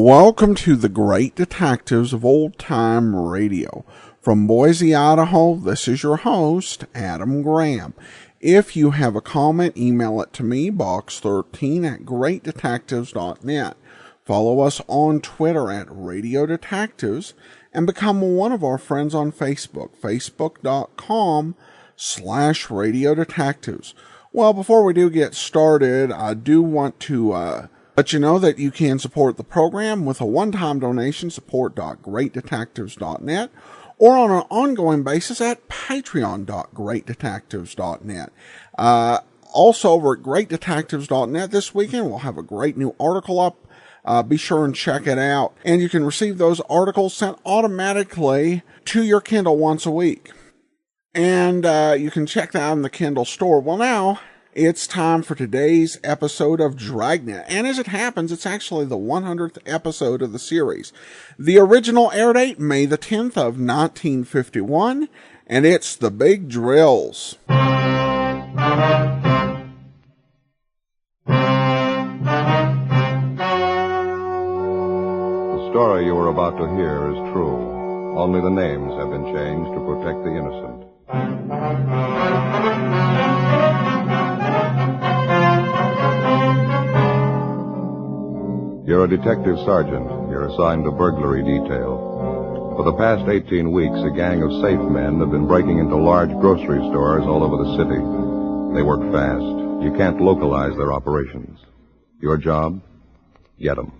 Welcome to the Great Detectives of Old Time Radio. From Boise, Idaho, this is your host, Adam Graham. If you have a comment, email it to me, box13@greatdetectives.net. Follow us on Twitter at Radio Detectives and become one of our friends on Facebook, facebook.com/Radio Detectives. Well, before we do get started, I do want to let you know that you can support the program with a one-time donation, support.greatdetectives.net, or on an ongoing basis at patreon.greatdetectives.net. Also, over at greatdetectives.net this weekend, we'll have a great new article up. Be sure and check it out. And you can receive those articles sent automatically to your Kindle once a week. And you can check that out in the Kindle store. Well, now it's time for today's episode of Dragnet. And as it happens, it's actually the 100th episode of the series. The original air date, May the 10th of 1951, and it's The Big Drills. The story you are about to hear is true. Only the names have been changed to protect the innocent. You're a detective sergeant. You're assigned to burglary detail. For the past 18 weeks, a gang of safe men have been breaking into large grocery stores all over the city. They work fast. You can't localize their operations. Your job? Get them.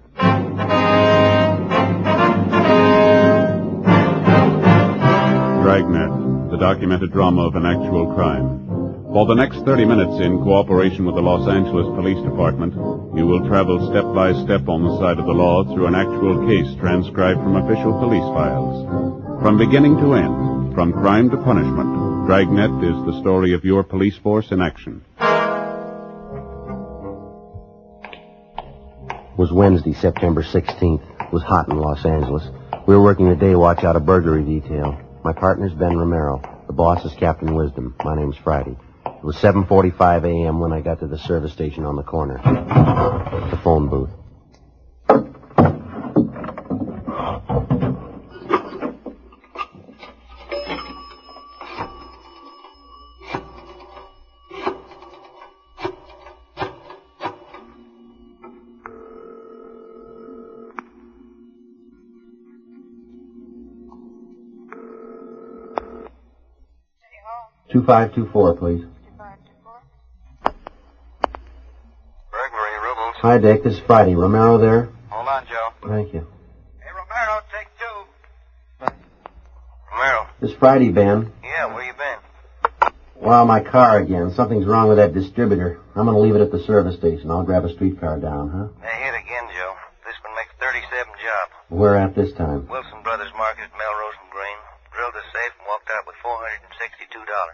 Dragnet, the documented drama of an actual crime. For the next 30 minutes, in cooperation with the Los Angeles Police Department, you will travel step by step on the side of the law through an actual case transcribed from official police files. From beginning to end, from crime to punishment, Dragnet is the story of your police force in action. It was Wednesday, September 16th. It was hot in Los Angeles. We were working the day watch out of burglary detail. My partner's Ben Romero. The boss is Captain Wisdom. My name's Friday. It was 7:45 a.m. when I got to the service station on the corner. The phone booth. City Hall. 2524, please. 2524. Burglary, Rubles. Hi, Dick. This is Friday. Romero there? Hold on, Joe. Thank you. Hey, Romero, take two. Romero. This is Friday, Ben. Yeah, where you been? Well, my car again. Something's wrong with that distributor. I'm going to leave it at the service station. I'll grab a streetcar down, huh? They hit again, Joe. This one makes 37 job. Where at this time? Wilson Brothers Market, Melrose and Green. Drilled the safe and walked out with $462.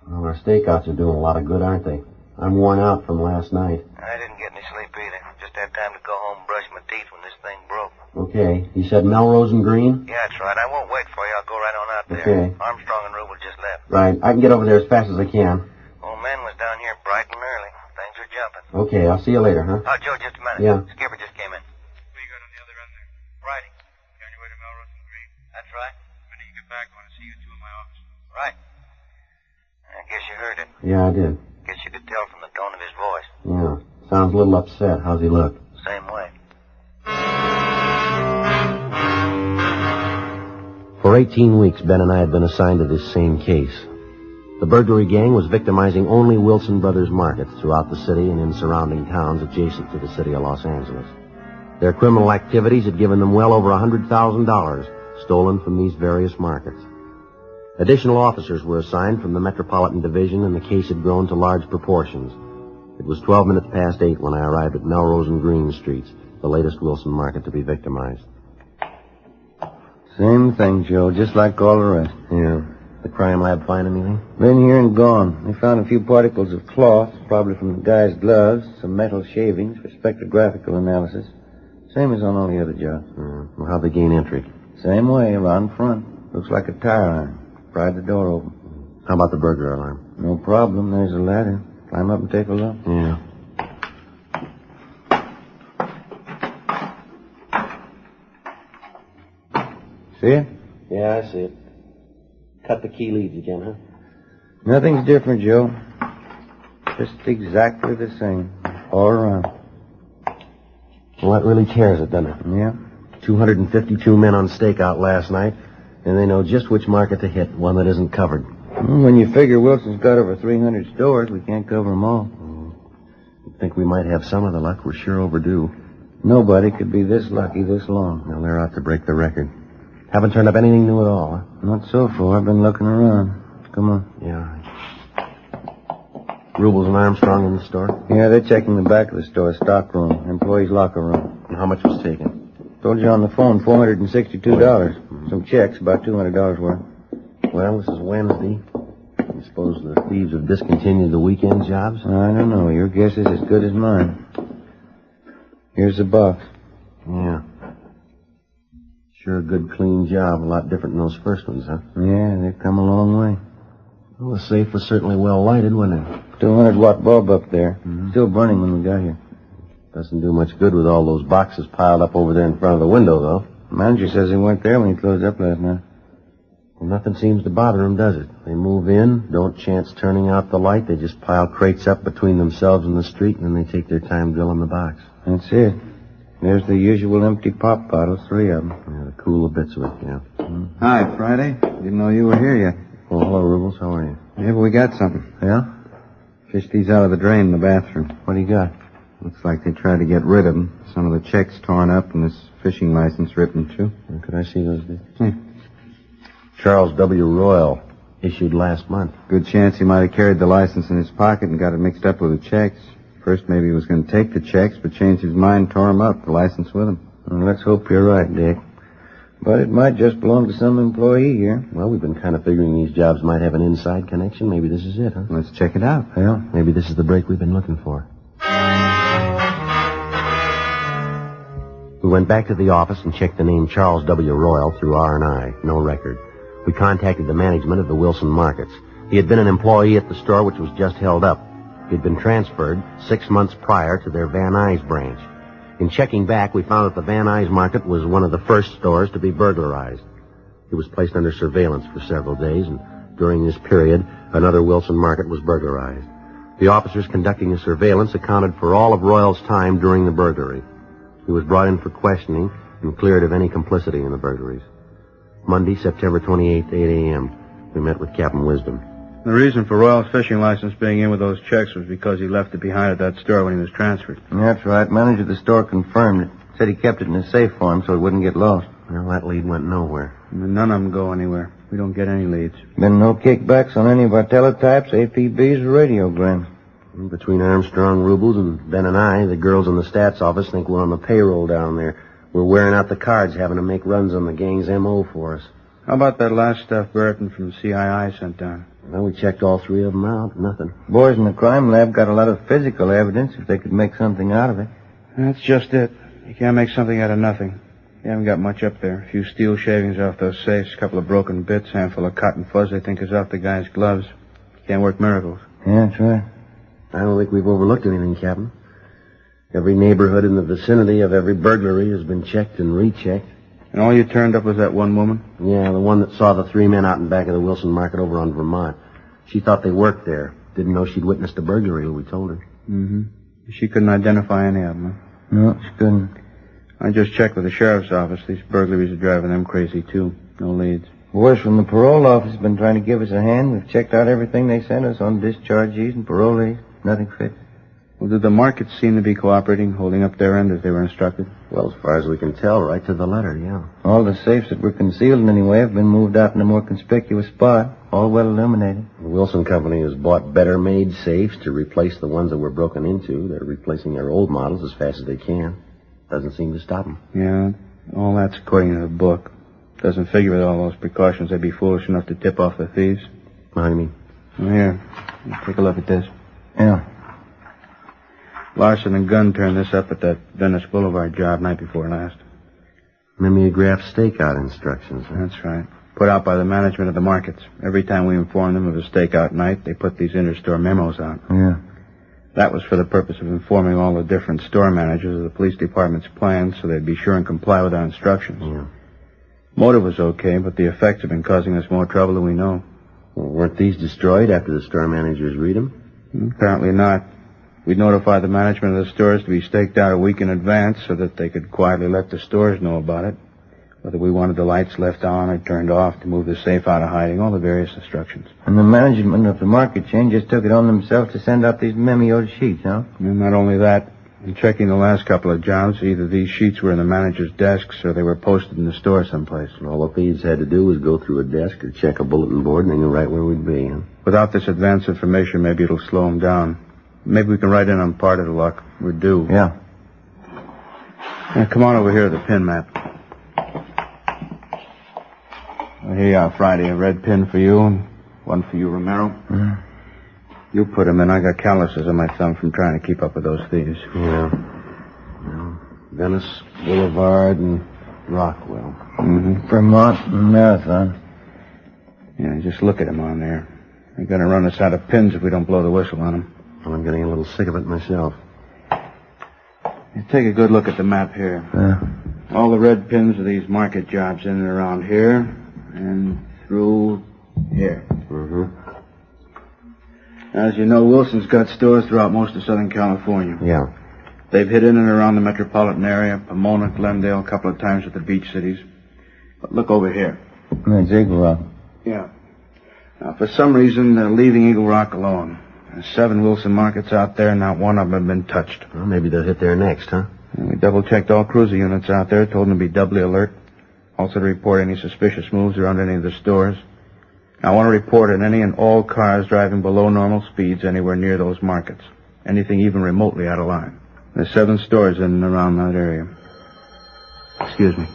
Well, our stakeouts are doing a lot of good, aren't they? I'm worn out from last night. I didn't get any sleep either. Just had time to go home and brush my teeth when this thing broke. Okay. You said Melrose and Green? Yeah, that's right. I won't wait for you. I'll go right on out there. Okay. Armstrong and Rubel just left. Right. I can get over there as fast as I can. Old man was down here bright and early. Things are jumping. Okay. I'll see you later, huh? Oh, Joe, just a minute. Yeah. Skipper just came in. Who you got on the other end there? Friday. You on your way to Melrose and Green? That's right. When you get back, I want to see you two in my office. Right. I guess you heard it. Yeah, I did. Guess you could tell from the tone of his voice. Yeah. Sounds a little upset. How's he look? Same way. For 18 weeks, Ben and I had been assigned to this same case. The burglary gang was victimizing only Wilson Brothers markets throughout the city and in surrounding towns adjacent to the city of Los Angeles. Their criminal activities had given them well over $100,000 stolen from these various markets. Additional officers were assigned from the Metropolitan Division, and the case had grown to large proportions. It was 12 minutes past 8 when I arrived at Melrose and Green Streets, the latest Wilson market to be victimized. Same thing, Joe, just like all the rest. Yeah. The crime lab find anything? Been here and gone. They found a few particles of cloth, probably from the guy's gloves, some metal shavings for spectrographical analysis. Same as on all the other jobs. Well, how'd they gain entry? Same way, around front. Looks like a tire iron. Pried the door open. How about the burglar alarm? No problem. There's a ladder. Climb up and take a look. Yeah. See it? Yeah, I see it. Cut the key leads again, huh? Nothing's different, Joe. Just exactly the same. All around. Well, that really tears it, doesn't it? Yeah. 252 men on stakeout last night, and they know just which market to hit, one that isn't covered. When you figure Wilson's got over 300 stores, we can't cover them all. You'd think we might have some of the luck. We're sure overdue. Nobody could be this lucky this long. Well, they're out to break the record. Haven't turned up anything new at all, huh? Not so far. I've been looking around. Come on. Yeah. Rubles and Armstrong in the store? Yeah, they're checking the back of the store, stock room, employees' locker room. And how much was taken? Told you on the phone, $462. Some checks, about $200 worth. Well, this is Wednesday. I suppose the thieves have discontinued the weekend jobs? I don't know. Your guess is as good as mine. Here's the box. Yeah. Sure a good, clean job. A lot different than those first ones, huh? Yeah, they've come a long way. Well, the safe was certainly well lighted, wasn't it? 200-watt bulb up there. Still burning when we got here. Doesn't do much good with all those boxes piled up over there in front of the window, though. Manager says he weren't there when he closed up last night. Well, nothing seems to bother them, does it? They move in, don't chance turning out the light. They just pile crates up between themselves and the street, and then they take their time drilling the box. That's it. There's the usual empty pop bottles, 3 of them. Yeah, the cooler bits of it, yeah. Hi, Friday. Didn't know you were here yet. Oh, hello, Rubles. How are you? Yeah, but we got something. Yeah? Fished these out of the drain in the bathroom. What do you got? Looks like they tried to get rid of them. Some of the checks torn up and this fishing license ripped in two. Could I see those bits? Yeah. Charles W. Royal, issued last month. Good chance he might have carried the license in his pocket and got it mixed up with the checks. First, maybe he was going to take the checks, but changed his mind, tore them up, the license with him. Well, let's hope you're right, Dick. But it might just belong to some employee here. Well, we've been kind of figuring these jobs might have an inside connection. Maybe this is it, huh? Let's check it out. Well, maybe this is the break we've been looking for. We went back to the office and checked the name Charles W. Royal through R&I. No record. We contacted the management of the Wilson Markets. He had been an employee at the store which was just held up. He had been transferred 6 months prior to their Van Nuys branch. In checking back, we found that the Van Nuys Market was one of the first stores to be burglarized. It was placed under surveillance for several days, and during this period, another Wilson Market was burglarized. The officers conducting the surveillance accounted for all of Royal's time during the burglary. He was brought in for questioning and cleared of any complicity in the burglaries. Monday, September 28th, 8 a.m. We met with Captain Wisdom. The reason for Royal's fishing license being in with those checks was because he left it behind at that store when he was transferred. That's right. Manager of the store confirmed it. Said he kept it in a safe for him so it wouldn't get lost. Well, that lead went nowhere. None of them go anywhere. We don't get any leads. Been no kickbacks on any of our teletypes, APBs, or radiograms. Between Armstrong, Rubles, and Ben and I, the girls in the stats office think we're on the payroll down there. We're wearing out the cards, having to make runs on the gang's M.O. for us. How about that last stuff Burton from CII sent down? Well, we checked all 3 of them out. Nothing. Boys in the crime lab got a lot of physical evidence if they could make something out of it. That's just it. You can't make something out of nothing. You haven't got much up there. A few steel shavings off those safes, a couple of broken bits, handful of cotton fuzz they think is off the guy's gloves. Can't work miracles. Yeah, that's right. I don't think we've overlooked anything, Captain. Every neighborhood in the vicinity of every burglary has been checked and rechecked. And all you turned up was that one woman? Yeah, the one that saw the 3 men out in back of the Wilson Market over on Vermont. She thought they worked there. Didn't know she'd witnessed a burglary when we told her. Mm-hmm. She couldn't identify any of them, huh? No, she couldn't. I just checked with the sheriff's office. These burglaries are driving them crazy, too. No leads. Boys from the parole office have been trying to give us a hand. We've checked out everything they sent us on dischargees and parolees. Nothing fits. Well, did the markets seem to be cooperating, holding up their end as they were instructed? Well, as far as we can tell, right to the letter, yeah. All the safes that were concealed in any way have been moved out in a more conspicuous spot, all well illuminated. The Wilson Company has bought better-made safes to replace the ones that were broken into. They're replacing their old models as fast as they can. Doesn't seem to stop them. Yeah, all that's according to the book. Doesn't figure with all those precautions they'd be foolish enough to tip off the thieves. What do you mean? Well, here, take a look at this. Yeah. Larson and Gunn turned this up at that Venice Boulevard job night before last. Mimeograph stakeout instructions, huh? That's right. Put out by the management of the markets. Every time we inform them of a stakeout night, they put these inter-store memos out. Yeah. That was for the purpose of informing all the different store managers of the police department's plans so they'd be sure and comply with our instructions. Yeah. Motive was okay, but the effects have been causing us more trouble than we know. Well, weren't these destroyed after the store managers read them? Apparently not. We'd notify the management of the stores to be staked out a week in advance so that they could quietly let the stores know about it. Whether we wanted the lights left on or turned off to move the safe out of hiding, all the various instructions. And the management of the market chain just took it on themselves to send out these memoed sheets, huh? And not only that, in checking the last couple of jobs, either these sheets were in the manager's desks or they were posted in the store someplace. All the thieves had to do was go through a desk or check a bulletin board and they knew right where we'd be. Huh? Without this advance information, maybe it'll slow them down. Maybe we can write in on part of the luck. We're due. Yeah. Now, come on over here to the pin map. Well, here you are, Friday. A red pin for you and one for you, Romero. Yeah. You put them in. I got calluses on my thumb from trying to keep up with those thieves. Yeah. Venice Boulevard and Rockwell. Mm-hmm. Vermont and Marathon. Yeah, just look at them on there. They're going to run us out of pins if we don't blow the whistle on them. Well, I'm getting a little sick of it myself. You take a good look at the map here. Yeah. All the red pins are these market jobs in and around here and through here. Mm-hmm. As you know, Wilson's got stores throughout most of Southern California. Yeah. They've hit in and around the metropolitan area, Pomona, Glendale, a couple of times at the beach cities. But look over here. That's Eagle Rock. Yeah. Now, for some reason, they're leaving Eagle Rock alone. There's 7 Wilson markets out there, not one of them have been touched. Well, maybe they'll hit there next, huh? And we double-checked all cruiser units out there, told them to be doubly alert. Also to report any suspicious moves around any of the stores. I want to report on any and all cars driving below normal speeds anywhere near those markets. Anything even remotely out of line. There's 7 stores in and around that area. Excuse me.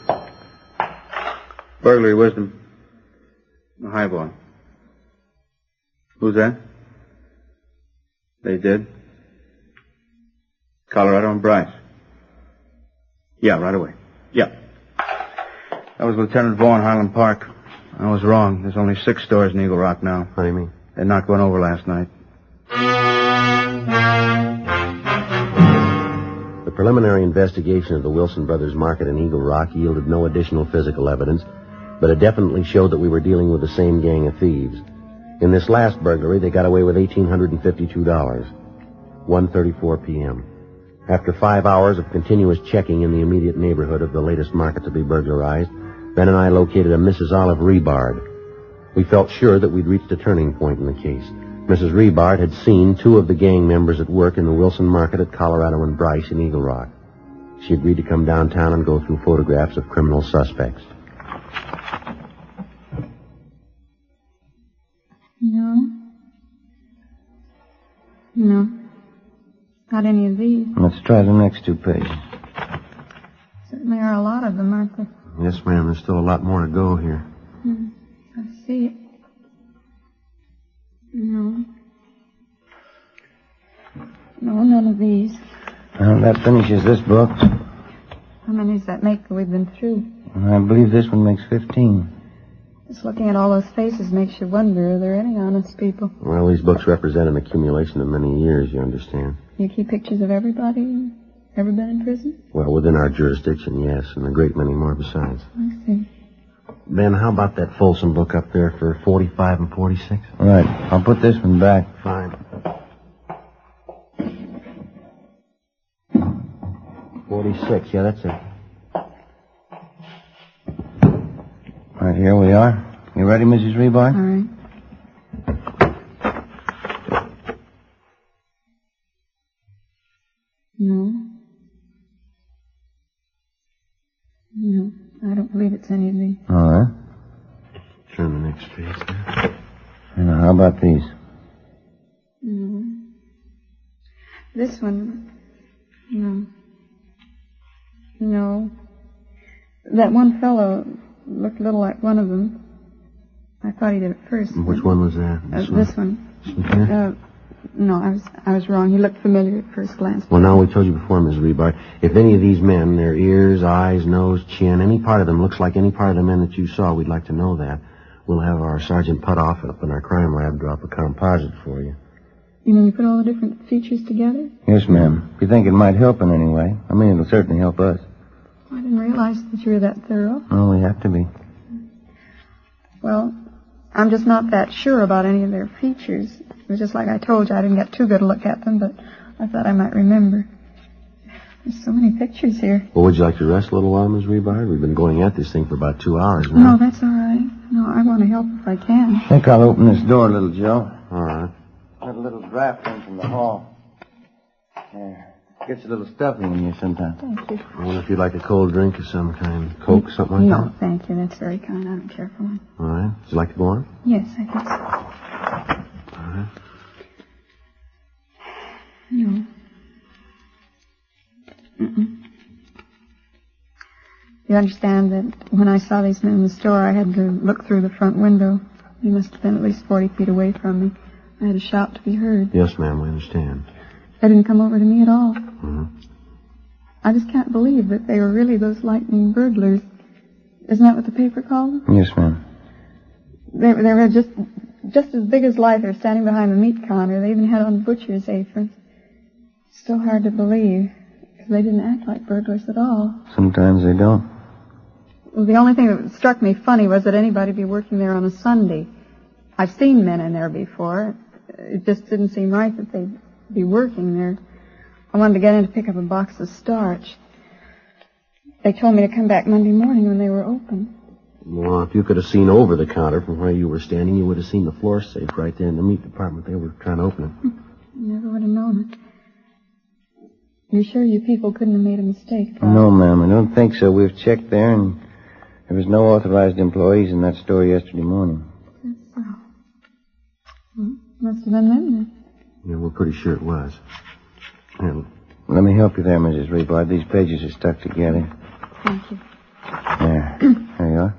Burglary, Wisdom. A highball. Who's that? They did? Colorado and Bryce. Yeah, right away. Yeah. That was Lieutenant Vaughn, Highland Park. I was wrong. There's only 6 stores in Eagle Rock now. What do you mean? They knocked one over last night. The preliminary investigation of the Wilson Brothers Market in Eagle Rock yielded no additional physical evidence, but it definitely showed that we were dealing with the same gang of thieves. In this last burglary, they got away with $1,852. 1:34 p.m. After 5 hours of continuous checking in the immediate neighborhood of the latest market to be burglarized, Ben and I located a Mrs. Olive Rebard. We felt sure that we'd reached a turning point in the case. Mrs. Rebard had seen 2 of the gang members at work in the Wilson Market at Colorado and Bryce in Eagle Rock. She agreed to come downtown and go through photographs of criminal suspects. No. Not any of these. Let's try the next 2 pages. Certainly are a lot of them, aren't there? Yes, ma'am. There's still a lot more to go here. I see it. No. No, none of these. Well, that finishes this book. How many does that make that we've been through? I believe this one makes 15. Just looking at all those faces makes you wonder, are there any honest people? Well, these books represent an accumulation of many years, you understand. You keep pictures of everybody ever been in prison? Well, within our jurisdiction, yes, and a great many more besides. I see. Ben, how about that Folsom book up there for 45 and 46? All right. I'll put this one back. Fine. 46, yeah, that's it. All right, here we are. You ready, Mrs. Rebard? All right. No, I don't believe it's any of these. All right. Turn the next page there. Now, how about these? No. This one, no. No. That one fellow looked a little like one of them. I thought he did it first. Which one was that? This one. This one here? No, I was wrong. He looked familiar at first glance. Well, now, we told you before, Ms. Rebard, if any of these men, their ears, eyes, nose, chin, any part of them looks like any part of the men that you saw, we'd like to know that. We'll have our Sergeant Putoff up in our crime lab drop a composite for you. You mean you put all the different features together? Yes, ma'am. If you think it might help in any way. I mean, it'll certainly help us. I didn't realize that you were that thorough. Oh, we have to be. Well, I'm just not that sure about any of their features. It was just like I told you, I didn't get too good a look at them, but I thought I might remember. There's so many pictures here. Well, would you like to rest a little while, Ms. Rebard? We've been going at this thing for about 2 hours now. No, that's all right. No, I want to help if I can. I think I'll open this door a little, Joe. All right. Let a little draft in from the hall. Yeah. Gets a little stuffy in here sometimes. Thank you. I wonder if you'd like a cold drink of some kind. Coke, something like No, thank you. That's very kind. I don't care for one. that? All right. Would you like to go on? Yes, I think so. All right. No. Mm-mm. You understand that when I saw these men in the store, I had to look through the front window. They must have been at least 40 feet away from me. I had to shout to be heard. Yes, ma'am, we understand. They didn't come over to me at all. Mm-hmm. I just can't believe that they were really those lightning burglars. Isn't that what the paper called them? Yes, ma'am. They were just as big as life. They were standing behind the meat counter. They even had on butcher's aprons. Still hard to believe, because they didn't act like burglars at all. Sometimes they don't. Well, the only thing that struck me funny was that anybody be working there on a Sunday. I've seen men in there before. It just didn't seem right that they'd be working there. I wanted to get in to pick up a box of starch. They told me to come back Monday morning when they were open. Well, if you could have seen over the counter from where you were standing, you would have seen the floor safe right there in the meat department. They were trying to open it. Never would have known it. You sure you people couldn't have made a mistake, Bob? No, ma'am, I don't think so. We've checked there, and there was no authorized employees in that store yesterday morning. That's so. Well, must have been them then. Yeah, we're pretty sure it was. Here, Let me help you there, Mrs. Rebard. These pages are stuck together. Thank you. There. There you are.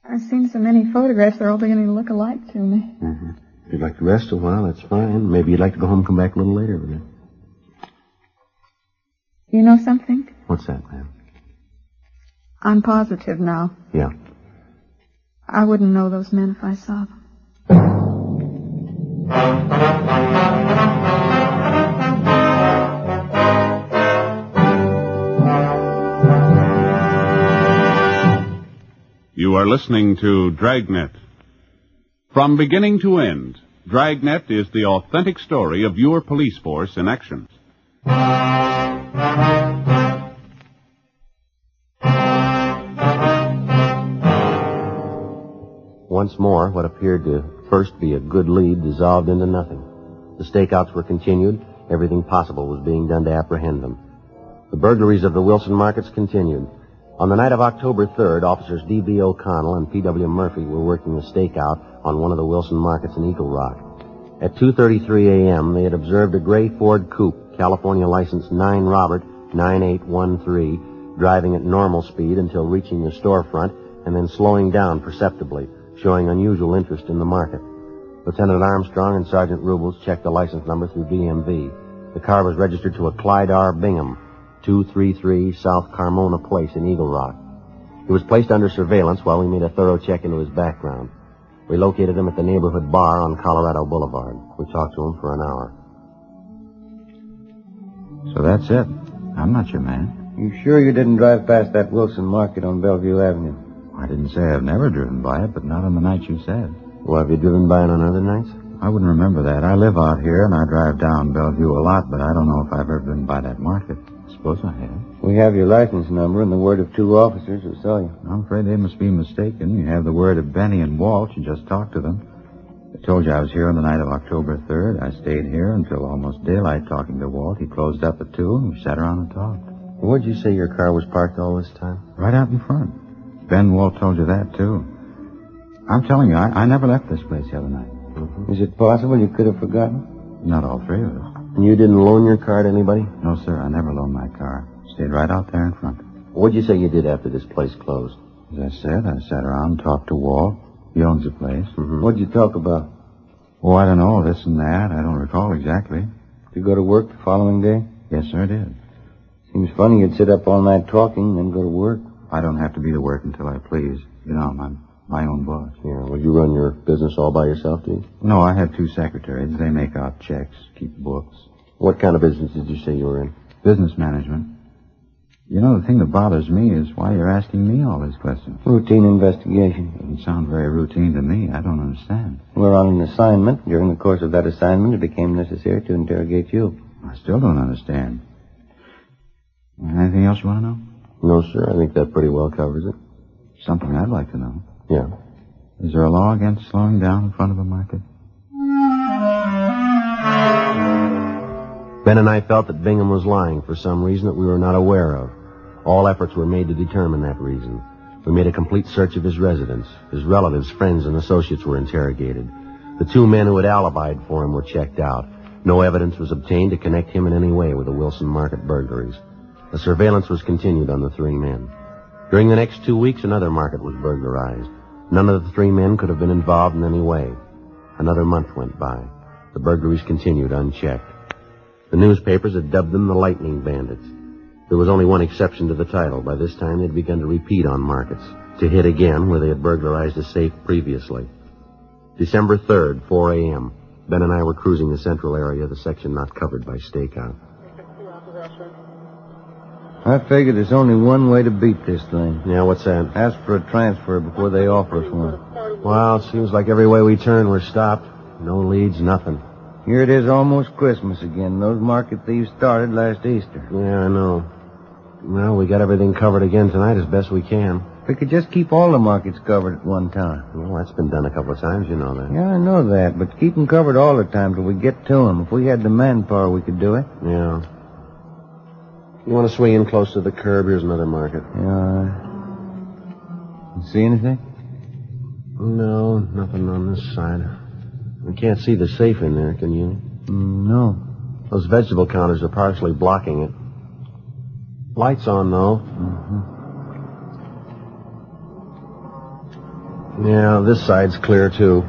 I've seen so many photographs, they're all beginning to look alike to me. mm-hmm. If you'd like to rest a while, that's fine. Maybe you'd like to go home and come back a little later with it. You know something? What's that, ma'am? I'm positive now. Yeah. I wouldn't know those men if I saw them. You are listening to Dragnet. From beginning to end, Dragnet is the authentic story of your police force in action. Once more, what appeared to first be a good lead dissolved into nothing. The stakeouts were continued. Everything possible was being done to apprehend them. The burglaries of the Wilson markets continued. On the night of October 3rd, officers D.B. O'Connell and P.W. Murphy were working a stakeout on one of the Wilson markets in Eagle Rock. At 2:33 a.m., they had observed a gray Ford coupe, California license 9 Robert 9813, driving at normal speed until reaching the storefront and then slowing down perceptibly, showing unusual interest in the market. Lieutenant Armstrong and Sergeant Rubles checked the license number through DMV. The car was registered to a Clyde R. Bingham, 233 South Carmona Place in Eagle Rock. He was placed under surveillance while we made a thorough check into his background. We located him at the neighborhood bar on Colorado Boulevard. We talked to him for an hour. So that's it. I'm not your man. You sure you didn't drive past that Wilson market on Bellevue Avenue? I didn't say I've never driven by it, but not on the night you said. Well, have you driven by it on other nights? I wouldn't remember that. I live out here, and I drive down Bellevue a lot, but I don't know if I've ever been by that market. I suppose I have. We have your license number and the word of 2 officers who saw you. I'm afraid they must be mistaken. You have the word of Benny and Walsh. You just talked to them. I told you I was here on the night of October 3rd. I stayed here until almost daylight talking to Walt. He closed up at 2, and we sat around and talked. Where'd you say your car was parked all this time? Right out in front. Ben Walt told you that, too. I'm telling you, I never left this place the other night. Mm-hmm. Is it possible you could have forgotten? Not all 3 of us. And you didn't loan your car to anybody? No, sir, I never loaned my car. Stayed right out there in front. What'd you say you did after this place closed? As I said, I sat around and talked to Walt. He owns the place. Mm-hmm. What'd you talk about? Oh, I don't know, this and that. I don't recall exactly. Did you go to work the following day? Yes, sir, I did. Seems funny you'd sit up all night talking, then go to work. I don't have to be to work until I please. You know, I'm my own boss. Yeah, well, you run your business all by yourself, do you? No, I have 2 secretaries. They make out checks, keep books. What kind of business did you say you were in? Business management. You know, the thing that bothers me is why you're asking me all these questions. Routine investigation. Doesn't sound very routine to me. I don't understand. We're on an assignment. During the course of that assignment, it became necessary to interrogate you. I still don't understand. Anything else you want to know? No, sir. I think that pretty well covers it. Something I'd like to know. Yeah. Is there a law against slowing down in front of a market? Ben and I felt that Bingham was lying for some reason that we were not aware of. All efforts were made to determine that reason. We made a complete search of his residence. His relatives, friends, and associates were interrogated. The 2 men who had alibied for him were checked out. No evidence was obtained to connect him in any way with the Wilson Market burglaries. The surveillance was continued on the 3 men. During the next 2 weeks, another market was burglarized. None of the 3 men could have been involved in any way. Another month went by. The burglaries continued unchecked. The newspapers had dubbed them the Lightning Bandits. There was only one exception to the title. By this time, they'd begun to repeat on markets, to hit again where they had burglarized a safe previously. December 3rd, 4 a.m. Ben and I were cruising the central area, the section not covered by stakeout. I figure there's only one way to beat this thing. Yeah, what's that? Ask for a transfer before they offer us one. Well, it seems like every way we turn, we're stopped. No leads, nothing. Here it is almost Christmas again. Those market thieves started last Easter. Yeah, I know. Well, we got everything covered again tonight as best we can. We could just keep all the markets covered at one time. Well, that's been done a couple of times, you know that. Yeah, I know that, but keep them covered all the time till we get to them. If we had the manpower, we could do it. Yeah. You want to swing in close to the curb? Here's another market. Yeah. You see anything? No, nothing on this side. I can't see the safe in there, can you? No. Those vegetable counters are partially blocking it. Lights on, though. Mm-hmm. Yeah, this side's clear, too.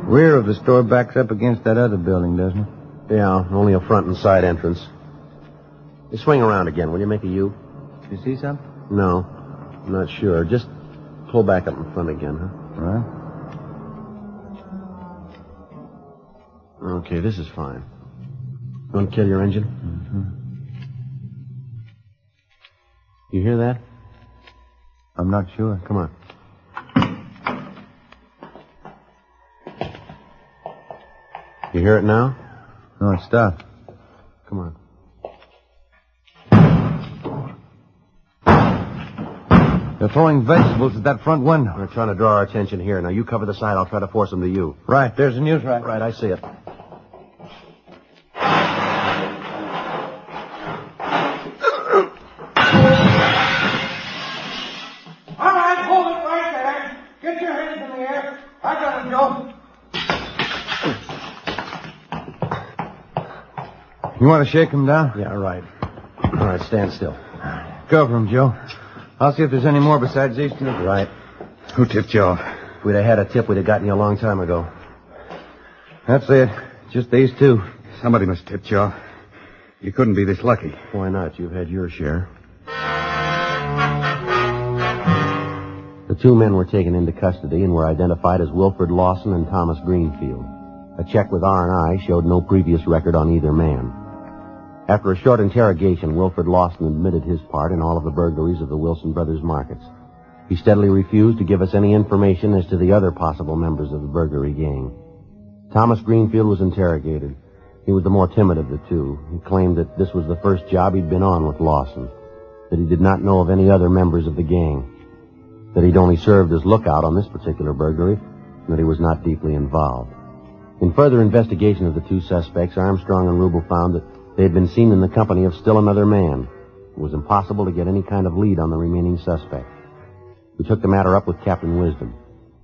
Rear of the store backs up against that other building, doesn't it? Yeah, only a front and side entrance. You swing around again. Will you make a U? You see something? No, I'm not sure. Just pull back up in front again, huh? Right. Okay, this is fine. You want to kill your engine? Mm-hmm. You hear that? I'm not sure. Come on. You hear it now? No, it stopped. Come on. They're throwing vegetables at that front window. They're trying to draw our attention here. Now, you cover the side. I'll try to force them to you. Right, there's the news rack. Right, I see it. All right, hold it right there. Get your hands in the air. I got him, Joe. You want to shake him down? Yeah, right. All right, stand still. Cover him, Joe. I'll see if there's any more besides these 2. Right. Who tipped you off? If we'd have had a tip, we'd have gotten you a long time ago. That's it. Just these 2. Somebody must have tipped you off. You couldn't be this lucky. Why not? You've had your share. The 2 men were taken into custody and were identified as Wilfred Lawson and Thomas Greenfield. A check with R&I showed no previous record on either man. After a short interrogation, Wilfred Lawson admitted his part in all of the burglaries of the Wilson Brothers markets. He steadily refused to give us any information as to the other possible members of the burglary gang. Thomas Greenfield was interrogated. He was the more timid of the 2. He claimed that this was the first job he'd been on with Lawson, that he did not know of any other members of the gang, that he'd only served as lookout on this particular burglary, and that he was not deeply involved. In further investigation of the 2 suspects, Armstrong and Rubel found that they had been seen in the company of still another man. It was impossible to get any kind of lead on the remaining suspect. We took the matter up with Captain Wisdom.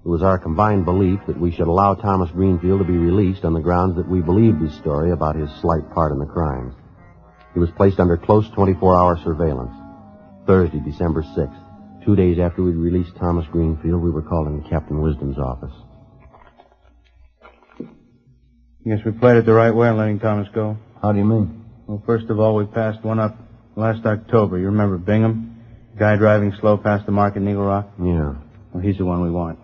It was our combined belief that we should allow Thomas Greenfield to be released on the grounds that we believed his story about his slight part in the crimes. He was placed under close 24-hour surveillance. Thursday, December 6th, 2 days after we'd released Thomas Greenfield, we were called into Captain Wisdom's office. Yes, we played it the right way in letting Thomas go. How do you mean? Well, first of all, we passed one up last October. You remember Bingham? The guy driving slow past the market in Eagle Rock? Yeah. Well, he's the one we want.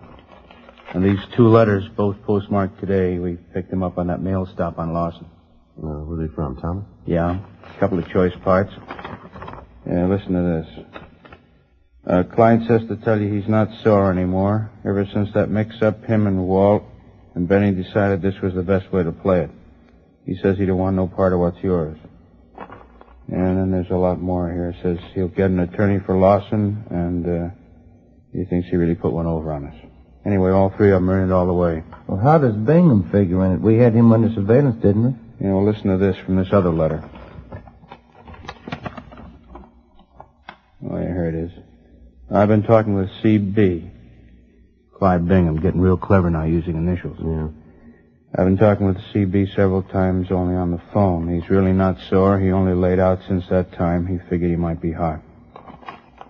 And these 2 letters, both postmarked today, we picked them up on that mail stop on Lawson. Where are they from, Thomas? Yeah, a couple of choice parts. Yeah, listen to this. Klein says to tell you he's not sore anymore. Ever since that mix-up, him and Walt and Benny decided this was the best way to play it. He says he don't want no part of what's yours. And then there's a lot more here. It says he'll get an attorney for Lawson, and he thinks he really put one over on us. Anyway, all three of them are in it all the way. Well, how does Bingham figure in it? We had him under surveillance, didn't we? You know, listen to this from this other letter. Oh, yeah, here it is. I've been talking with C.B. Clyde Bingham, getting real clever now using initials. Yeah. I've been talking with C.B. several times only on the phone. He's really not sore. He only laid out since that time. He figured he might be hot.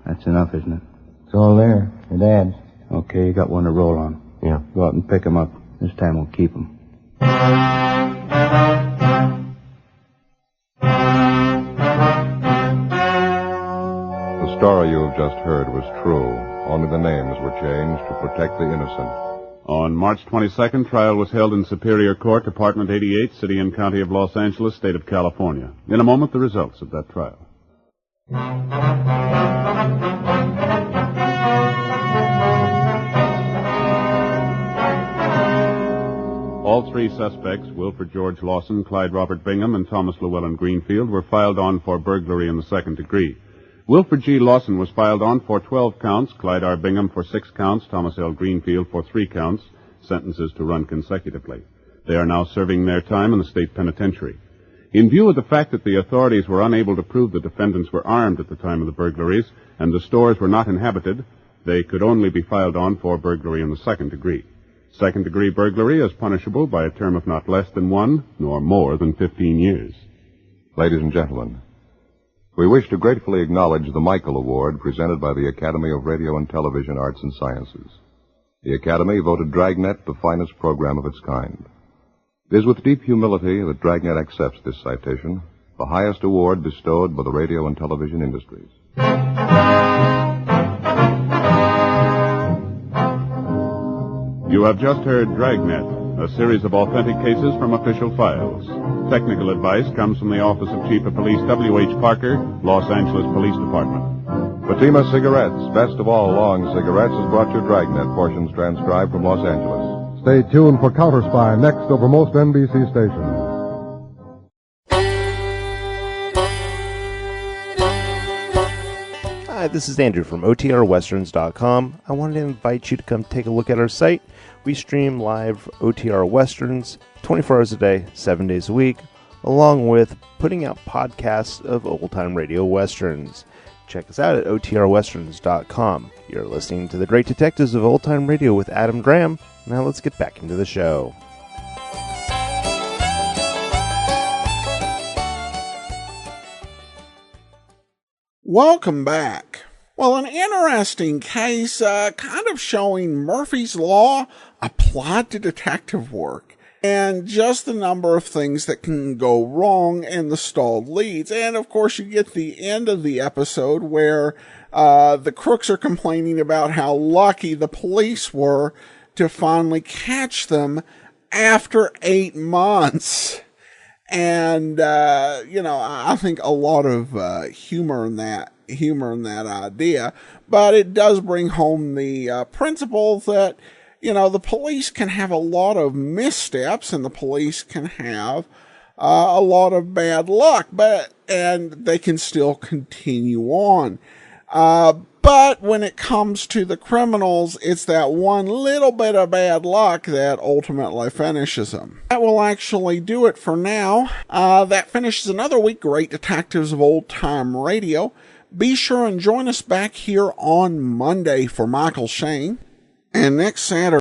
That's enough, isn't it? It's all there. It adds. Okay, you got one to roll on. Yeah. Go out and pick him up. This time we'll keep him. The story you have just heard was true. Only the names were changed to protect the innocent. On March 22nd, trial was held in Superior Court, Department 88, City and County of Los Angeles, State of California. In a moment, the results of that trial. All three suspects, Wilford George Lawson, Clyde Robert Bingham, and Thomas Llewellyn Greenfield, were filed on for burglary in the second degree. Wilford G. Lawson was filed on for 12 counts, Clyde R. Bingham for 6 counts, Thomas L. Greenfield for 3 counts, sentences to run consecutively. They are now serving their time in the state penitentiary. In view of the fact that the authorities were unable to prove the defendants were armed at the time of the burglaries and the stores were not inhabited, they could only be filed on for burglary in the second degree. Second-degree burglary is punishable by a term of not less than 1 nor more than 15 years. Ladies and gentlemen, we wish to gratefully acknowledge the Michael Award presented by the Academy of Radio and Television Arts and Sciences. The Academy voted Dragnet the finest program of its kind. It is with deep humility that Dragnet accepts this citation, the highest award bestowed by the radio and television industries. You have just heard Dragnet, a series of authentic cases from official files. Technical advice comes from the Office of Chief of Police W.H. Parker, Los Angeles Police Department. Fatima Cigarettes, best of all long cigarettes, has brought you Dragnet, portions transcribed from Los Angeles. Stay tuned for Counter Spy next over most NBC stations. Hi, this is Andrew from OTRWesterns.com. I wanted to invite you to come take a look at our site. We stream live OTR Westerns 24 hours a day, 7 days a week, along with putting out podcasts of old-time radio westerns. Check us out at OTRWesterns.com. You're listening to The Great Detectives of Old-Time Radio with Adam Graham. Now let's get back into the show. Welcome back. Well, an interesting case, kind of showing Murphy's Law applied to detective work, and just the number of things that can go wrong in the stalled leads. And of course, you get the end of the episode where the crooks are complaining about how lucky the police were to finally catch them after 8 months. And, I think a lot of humor in that idea, but it does bring home the principle that, the police can have a lot of missteps and the police can have a lot of bad luck, and they can still continue on. But when it comes to the criminals, it's that one little bit of bad luck that ultimately finishes them. That will actually do it for now. That finishes another week, Great Detectives of Old Time Radio. Be sure and join us back here on Monday for Michael Shane. And next Saturday,